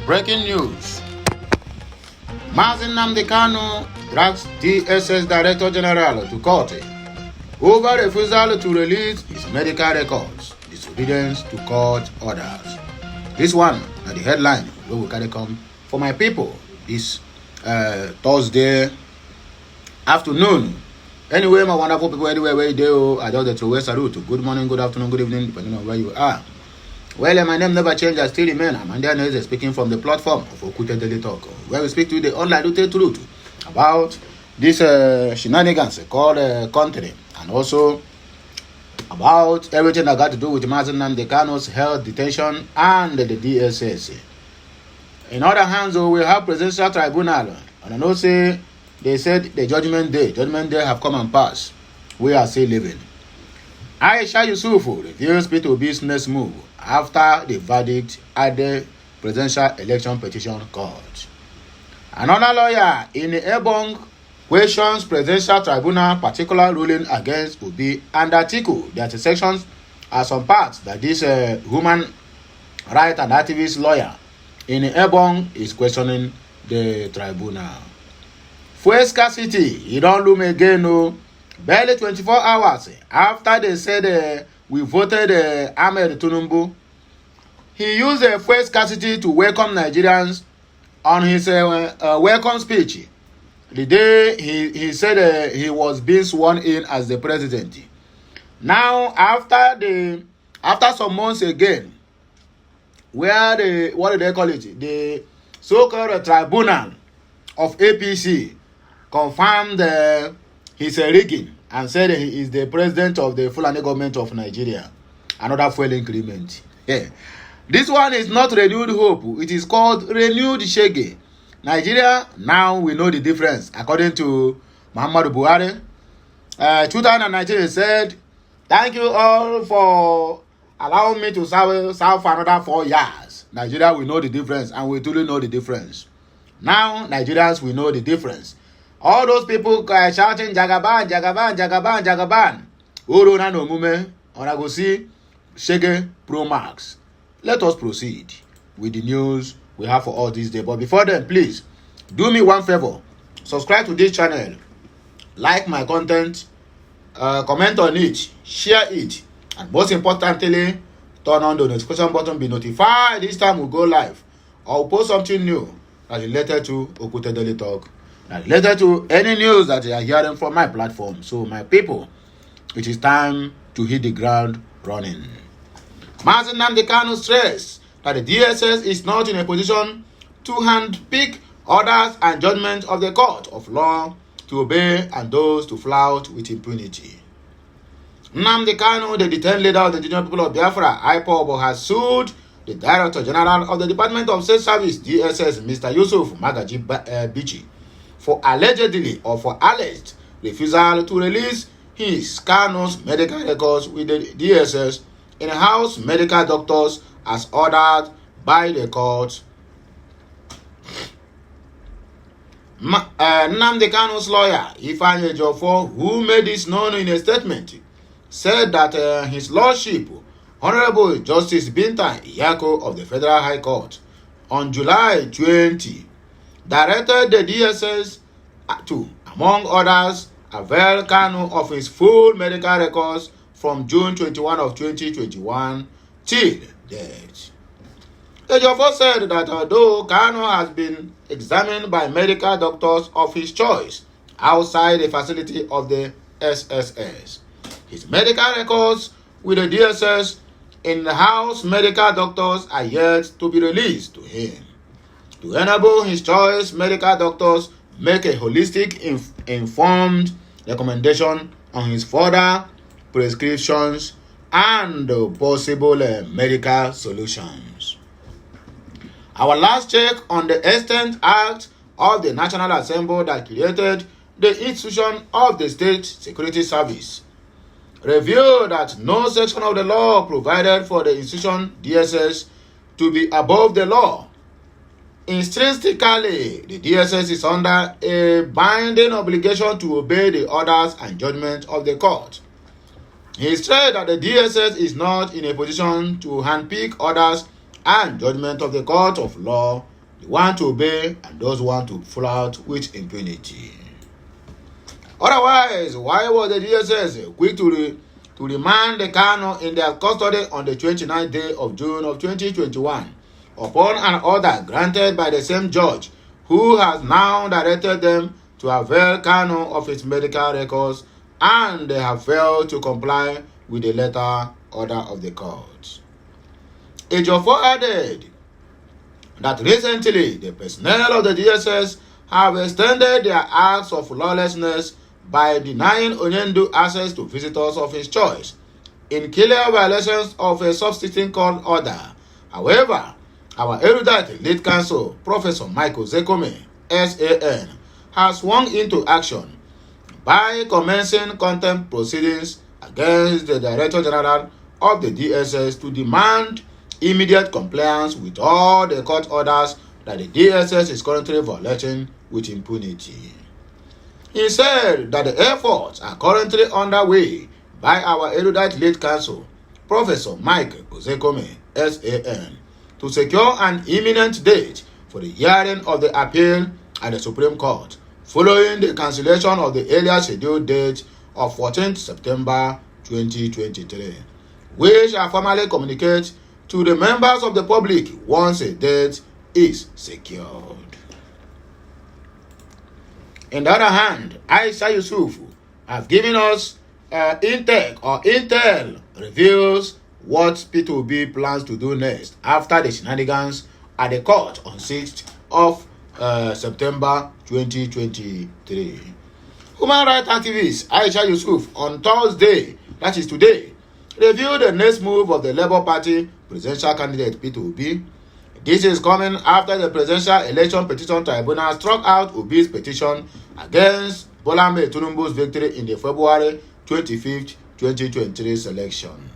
Breaking news. Mazi Nnamdi Kanu drags DSS Director General to court over refusal to release his medical records, disobedience to court orders. This one na the headline wey we carry come for my people this Thursday afternoon. Anyway, my wonderful people, anywhere where you do, I just dey throw away salute. Good morning, good afternoon, good evening, depending on where you are. Well, my name never changed, I still remain. I'm Andy speaking from the platform of Okute Daily Talk, where we speak to the undiluted truth about this shenanigans called country, and also about everything that got to do with Mazi Nnamdi Kanu's health detention and the DSS. In other hands, we have Presidential Tribunal, and I know say they said the judgment day have come and passed. We are still living. Aisha Yusufu reveals P2 business move after the verdict at the Presidential Election Petition Court. Another lawyer in Ebong questions Presidential Tribunal particular ruling against Obi and Atiku. There are sections are some parts that this human right and activist lawyer in Ebong is questioning the tribunal. Fuel scarcity, he don't loom again, no. Barely 24 hours after they said we voted Ahmed Tinubu, he used fuel scarcity to welcome Nigerians on his welcome speech. The day he said he was being sworn in as the president. Now, after some months again, where what do they call it? The so-called tribunal of APC confirmed his rigging and said he is the president of the Fulani government of Nigeria. Another fuel increment. Yeah. This one is not renewed hope. It is called renewed shege. Nigeria, now we know the difference. According to Muhammadu Buhari, 2019 he said, thank you all for allowing me to serve for another 4 years. Nigeria, we know the difference, and we truly know the difference. Now, Nigerians, we know the difference. All those people shouting Jagaban, Jagaban, Jagaban, Jagaban. Urona no mume. On I go see Shege Pro Max. Let us proceed with the news we have for all this day. But before then, please do me one favor. Subscribe to this channel. Like my content. Comment on it. Share it. And most importantly, turn on the notification button. Be notified this time we'll go live. Or post something new that's related to Okute Daily Talk. Related to any news that you are hearing from my platform. So, my people, it is time to hit the ground running. Mazi Nnamdi Kanu stressed that the DSS is not in a position to handpick orders and judgments of the court of law to obey and those to flout with impunity. Nnamdi Kanu, the detained leader of the indigenous people of Biafra, IPOB, has sued the Director General of the Department of State Service, DSS, Mr. Yusuf Magaji Bichi, for alleged refusal to release his Kanu's medical records with the DSS in-house medical doctors as ordered by the court. Nnamdi Kanu's lawyer, Ifeanyi Ejiofor, who made this known in a statement, said that his lordship, Honorable Justice Binta Iyako of the Federal High Court, on July 20, directed the DSS to, among others, avail Kanu of his full medical records from June 21 of 2021 till date. Ejiofor said that although Kanu has been examined by medical doctors of his choice outside the facility of the SSS, his medical records with the DSS in-house medical doctors are yet to be released to him. To enable his choice, medical doctors make a holistic, informed recommendation on his further prescriptions and possible medical solutions. Our last check on the extent act of the National Assembly that created the institution of the State Security Service revealed that no section of the law provided for the institution DSS to be above the law. Intrinsically, the DSS is under a binding obligation to obey the orders and judgments of the court. He stressed that the DSS is not in a position to handpick orders and judgment of the court of law the one to obey and those who want to flout with impunity. Otherwise, why was the DSS quick to remand the Kanu in their custody on the 29th day of June of 2021 upon an order granted by the same judge who has now directed them to avail Kanu of his medical records, and they have failed to comply with the letter order of the court. Ejiofor added that recently the personnel of the DSS have extended their acts of lawlessness by denying Onyendu access to visitors of his choice in clear violations of a substituting court order. However, our erudite lead counsel, Professor Michael Zekome, SAN, has swung into action by commencing contempt proceedings against the Director General of the DSS to demand immediate compliance with all the court orders that the DSS is currently violating with impunity. He said that the efforts are currently underway by our erudite lead counsel, Professor Mike Ozekome, SAN, to secure an imminent date for the hearing of the appeal at the Supreme Court, following the cancellation of the earlier scheduled date of 14th September 2023, which I formally communicate to the members of the public once a date is secured. On the other hand, Aisha Yusuf have given us intel reveals what P2B plans to do next after the shenanigans at the court on 6th of September 2023. Human rights activist Aisha Yusuf on Thursday, that is today, reviewed the next move of the Labour Party presidential candidate P2B. This is coming after the Presidential Election Petition Tribunal struck out Obi's petition against Bola Ahmed Tinubu's victory in the February 25th, 2023 selection.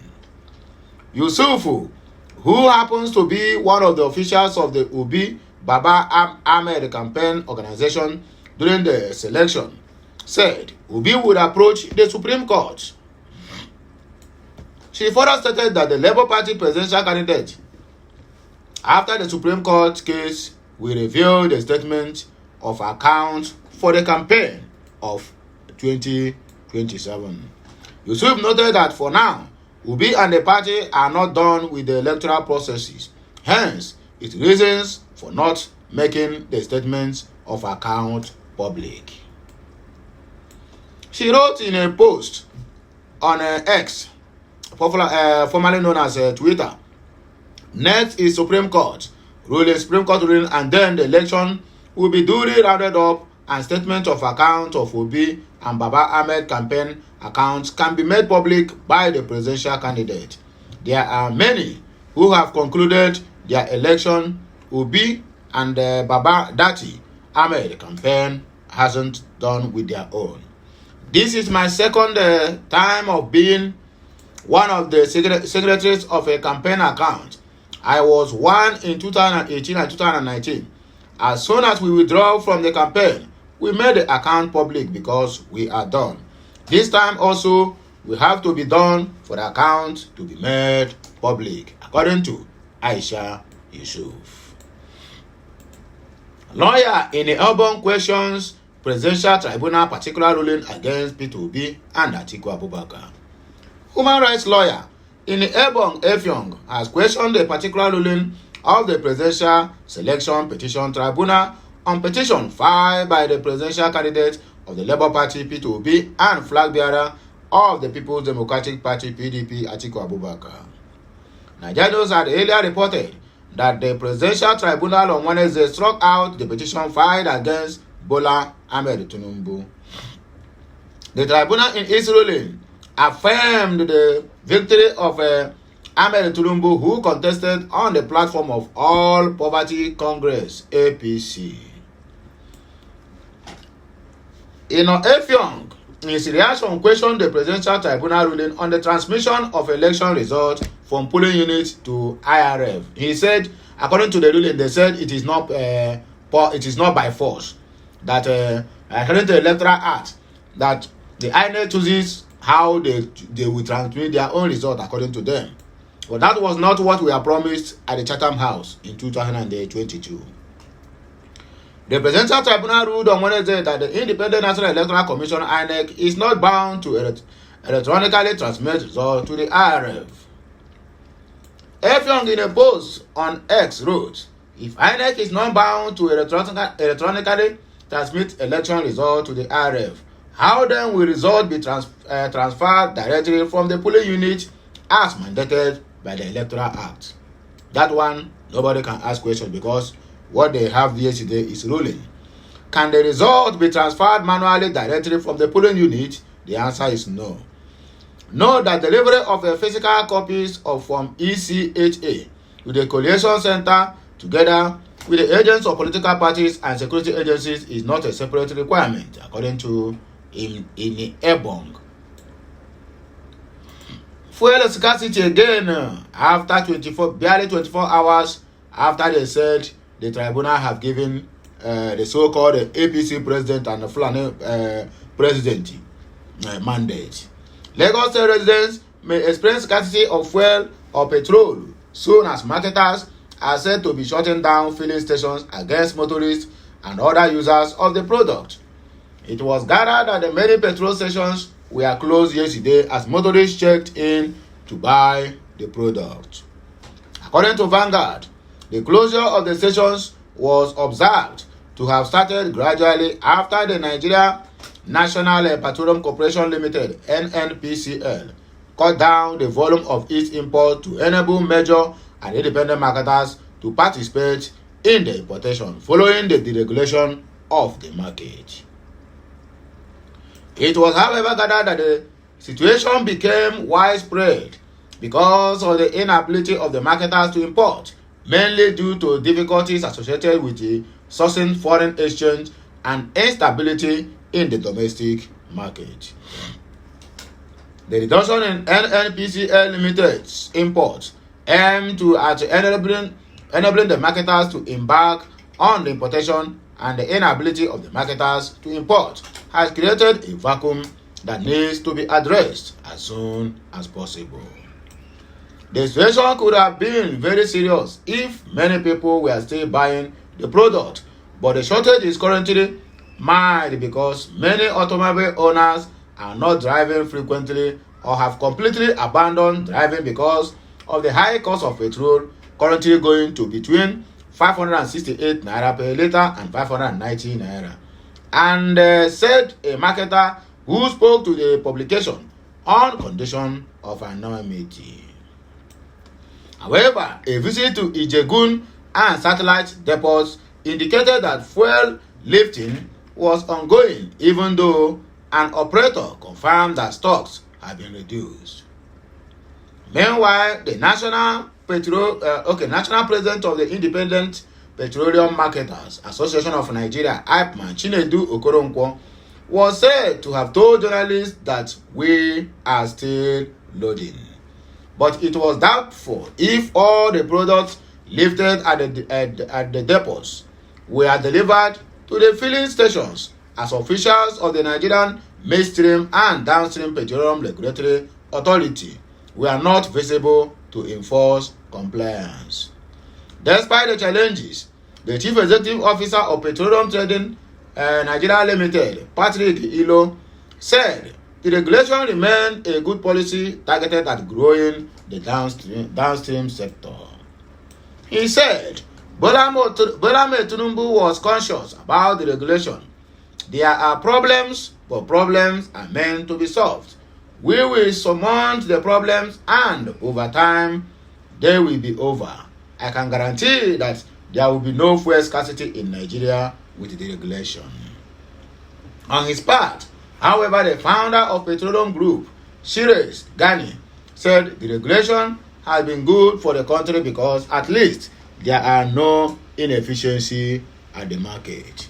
Yusuf, who happens to be one of the officials of the Obi Baba Ahmed campaign organization during the selection, said Obi would approach the Supreme Court. She further stated that the Labour Party presidential candidate, after the Supreme Court case, will reveal the statement of account for the campaign of 2027. Yusuf noted that for now, Obi and the party are not done with the electoral processes. Hence, its reasons for not making the statements of account public. She wrote in a post on X, formerly known as Twitter, next is Supreme Court ruling, and then the election will be duly rounded up and statement of account of Obi and Baba Ahmed campaign accounts can be made public by the presidential candidate. There are many who have concluded their election. Obi and Baba Dati Ahmed campaign hasn't done with their own. This is my second time of being one of the secretaries of a campaign account. I was one in 2018 and 2019. As soon as we withdraw from the campaign, we made the account public because we are done. This time also, we have to be done for the account to be made public, according to Aisha Yusuf. Lawyer in the Auburn questions Presidential Tribunal particular ruling against P2B and Atiku Abubakar. Human rights lawyer in the Auburn Effiong has questioned the particular ruling of the Presidential Selection Petition Tribunal on petition filed by the presidential candidate of the Labour Party P2B and flag bearer of the People's Democratic Party PDP Atiku Abubakar. Nigerians had earlier reported that the Presidential Tribunal on Wednesday struck out the petition filed against Bola Ahmed Tinubu. The tribunal in its ruling affirmed the victory of Ahmed Tinubu, who contested on the platform of All Poverty Congress (APC). Effiong, in his reaction, questioned the Presidential Tribunal ruling on the transmission of election results from polling units to IRF. He said, according to the ruling, they said it is not by force. That according to the Electoral Act, that the INEC chooses how they will transmit their own result according to them. But that was not what we are promised at the Chatham House in 2022. The Presidential Tribunal ruled on Wednesday that the Independent National Electoral Commission (INEC) is not bound to electronically transmit results to the IRF. Effiong, in a post on X, wrote, "If INEC is not bound to electronically transmit election results to the IRF, how then will results be transferred directly from the polling unit as mandated by the Electoral Act?" That one, nobody can ask questions because what they have yesterday is ruling. Can the result be transferred manually directly from the polling unit? The answer is no. Note that delivery of a physical copies of Form ECHA to the Collation Center together with the agents of political parties and security agencies is not a separate requirement, according to in Ebong. Fuel scarcity again after barely 24 hours after they said the tribunal have given the so-called APC president and the Fulani president mandate. Lagos State residents may experience scarcity of fuel or petrol soon as marketers are said to be shutting down filling stations against motorists and other users of the product. It was gathered that the many petrol stations were closed yesterday as motorists checked in to buy the product. According to Vanguard, the closure of the stations was observed to have started gradually after the Nigeria National Petroleum Corporation Limited (NNPCL) cut down the volume of its import to enable major and independent marketers to participate in the importation following the deregulation of the market. It was, however, gathered that the situation became widespread because of the inability of the marketers to import, mainly due to difficulties associated with the sourcing foreign exchange and instability in the domestic market. The reduction in NNPCL Limited's imports aimed at enabling the marketers to embark on the importation, and the inability of the marketers to import has created a vacuum that needs to be addressed as soon as possible. The situation could have been very serious if many people were still buying the product, but the shortage is currently mild because many automobile owners are not driving frequently or have completely abandoned driving because of the high cost of petrol, currently going to between 568 naira per litre and 590 naira. And said a marketer who spoke to the publication on condition of anonymity. However, a visit to Ijegun and satellite depots indicated that fuel lifting was ongoing, even though an operator confirmed that stocks had been reduced. Meanwhile, the national president of the Independent Petroleum Marketers Association of Nigeria, IPMAN, Chinedu Okoronkwo, was said to have told journalists that we are still loading. But it was doubtful if all the products lifted at the depots were delivered to the filling stations, as officials of the Nigerian Midstream and Downstream Petroleum Regulatory Authority were not visible to enforce compliance. Despite the challenges, the Chief Executive Officer of Petroleum Trading Nigeria Limited, Patrick Ilo, said the regulation remained a good policy targeted at growing the downstream sector. He said Bola Ahmed Tinubu was conscious about the regulation. There are problems, but problems are meant to be solved. We will surmount the problems, and over time, they will be over. I can guarantee that there will be no fuel scarcity in Nigeria with the regulation. On his part, however, the founder of Petroleum Group, Shires Gani, said the regulation has been good for the country because at least there are no inefficiency at the market.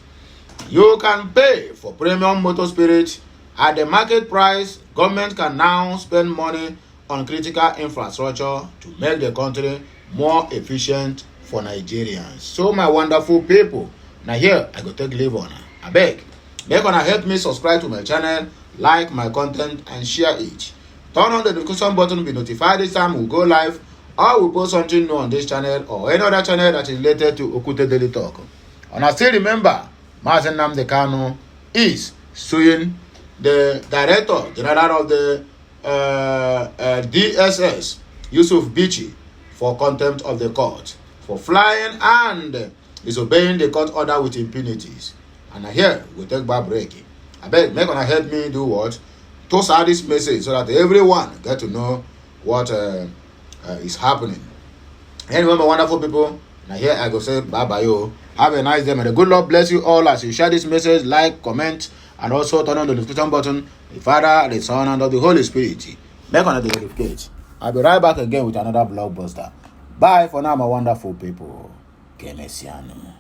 You can pay for premium motor spirit at the market price. Government can now spend money on critical infrastructure to make the country more efficient for Nigerians. So my wonderful people, now here I go take leave on. I beg, make una help me subscribe to my channel, like my content and share it. Turn on the notification button to be notified this time we go live or we post something new on this channel or any other channel that is related to Okute Daily Talk. And I still remember, Mazen Nnamdi Kanu is suing the Director General of the DSS, Yusuf Bichi, for contempt of the court, for flying and disobeying the court order with impunities. And here we take back break. I beg, make gonna help me do what? Toss out this message so that everyone get to know what is happening. Anyway, my wonderful people, now here I go say bye bye yo. Have a nice day, and the good Lord bless you all as you share this message, like, comment, and also turn on the notification button. The Father, the Son, and of the Holy Spirit. Make on the notification. I'll be right back again with another blockbuster. Bye for now, my wonderful people. Kenesiano.